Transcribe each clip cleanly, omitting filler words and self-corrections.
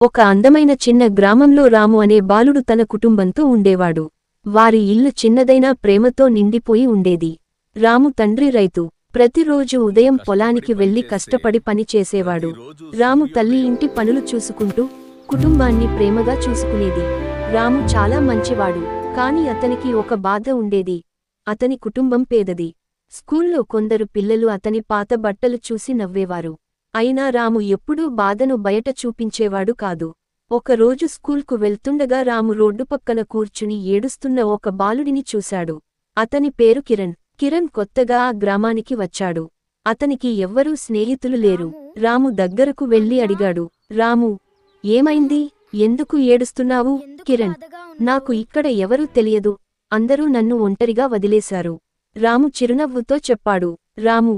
ఒక అందమైన చిన్న గ్రామంలో రాము అనే బాలుడు తన కుటుంబంతో ఉండేవాడు. వారి ఇల్లు చిన్నదైనా ప్రేమతో నిండిపోయి ఉండేది. రాము తండ్రి రైతు. ప్రతిరోజు ఉదయం పొలానికి వెళ్లి కష్టపడి పని చేసేవాడు. రాము తల్లి ఇంటి పనులు చూసుకుంటూ కుటుంబాన్ని ప్రేమగా చూసుకునేది. రాము చాలా మంచివాడు, కాని అతనికి ఒక బాధ ఉండేది. అతని కుటుంబం పేదది. స్కూల్లో కొందరు పిల్లలు అతని పాత బట్టలు చూసి నవ్వేవారు. అయినా రాము ఎప్పుడూ బాధను బయట చూపించేవాడు కాదు. ఒకరోజు స్కూల్కు వెళ్తుండగా రాము రోడ్డు పక్కన కూర్చుని ఏడుస్తున్న ఒక బాలుడిని చూశాడు. అతని పేరు కిరణ్. కిరణ్ కొత్తగా ఆ గ్రామానికి వచ్చాడు. అతనికి ఎవ్వరూ స్నేహితులు లేరు. రాము దగ్గరకు వెళ్లి అడిగాడు, రాము, ఏమైంది? ఎందుకు ఏడుస్తున్నావు? కిరణ్, నాకు ఇక్కడ ఎవరూ తెలియదు. అందరూ నన్ను ఒంటరిగా వదిలేశారు. రాము చిరునవ్వుతో చెప్పాడు. రాము,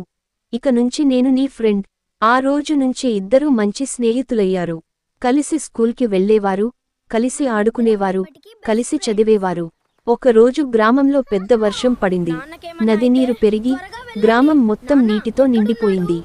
ఇక నుంచి నేను నీ ఫ్రెండ్. ఆ రోజు నుంచి ఇద్దరూ మంచి స్నేహితులయ్యారు. కలిసి స్కూల్కి వెళ్లేవారు, కలిసి ఆడుకునేవారు, కలిసి చదివేవారు. ఒకరోజు గ్రామంలో పెద్ద వర్షం పడింది. నది నీరు పెరిగి గ్రామం మొత్తం నీటితో నిండిపోయింది.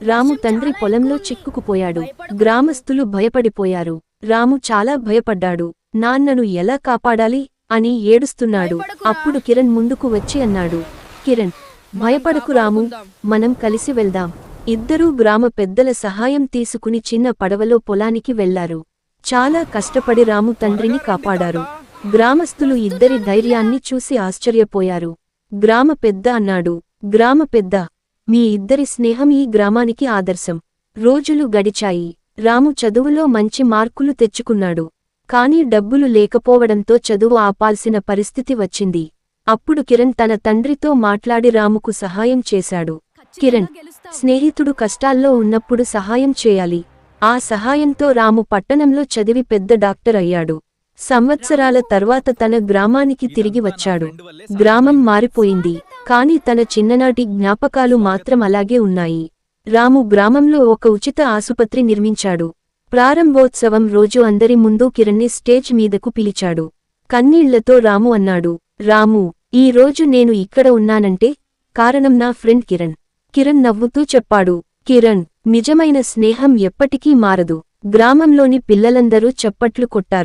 రాము తండ్రి పొలంలో చిక్కుకుపోయాడు. గ్రామస్తులు భయపడిపోయారు. రాము చాలా భయపడ్డాడు. నాన్నను ఎలా కాపాడాలి అని ఏడుస్తున్నాడు. అప్పుడు కిరణ్ ముందుకు వచ్చి అన్నాడు, కిరణ్, భయపడకు రాము, మనం కలిసి వెళ్దాం. ఇద్దరూ గ్రామ పెద్దల సహాయం తీసుకుని చిన్న పడవలో పొలానికి వెళ్లారు. చాలా కష్టపడి రాము తండ్రిని కాపాడారు. గ్రామస్తులు ఇద్దరి ధైర్యాన్ని చూసి ఆశ్చర్యపోయారు. గ్రామ పెద్ద అన్నాడు, గ్రామ పెద్ద, మీ ఇద్దరి స్నేహం ఈ గ్రామానికి ఆదర్శం. రోజులు గడిచాయి. రాము చదువులో మంచి మార్కులు తెచ్చుకున్నాడు. కాని డబ్బులు లేకపోవడంతో చదువు ఆపాల్సిన పరిస్థితి వచ్చింది. అప్పుడు కిరణ్ తన తండ్రితో మాట్లాడి రాముకు సహాయం చేశాడు. కిరణ్, స్నేహితుడు కష్టాల్లో ఉన్నప్పుడు సహాయం చేయాలి. ఆ సహాయంతో రాము పట్టణంలో చదివి పెద్ద డాక్టర్ అయ్యాడు. సంవత్సరాల తర్వాత తన గ్రామానికి తిరిగి వచ్చాడు. గ్రామం మారిపోయింది, కాని తన చిన్ననాటి జ్ఞాపకాలు మాత్రం అలాగే ఉన్నాయి. రాము గ్రామంలో ఒక ఉచిత ఆసుపత్రి నిర్మించాడు. ప్రారంభోత్సవం రోజు అందరి ముందు కిరణ్ని స్టేజ్ మీదకు పిలిచాడు. కన్నీళ్లతో రాము అన్నాడు, రాము, ఈ రోజు నేను ఇక్కడ ఉన్నానంటే కారణం నా ఫ్రెండ్ కిరణ్. కిరణ్ నవ్వుతూ చెప్పాడు, కిరణ్, నిజమైన స్నేహం ఎప్పటికీ మారదు. గ్రామంలోని పిల్లలందరూ చప్పట్లు కొట్టారు.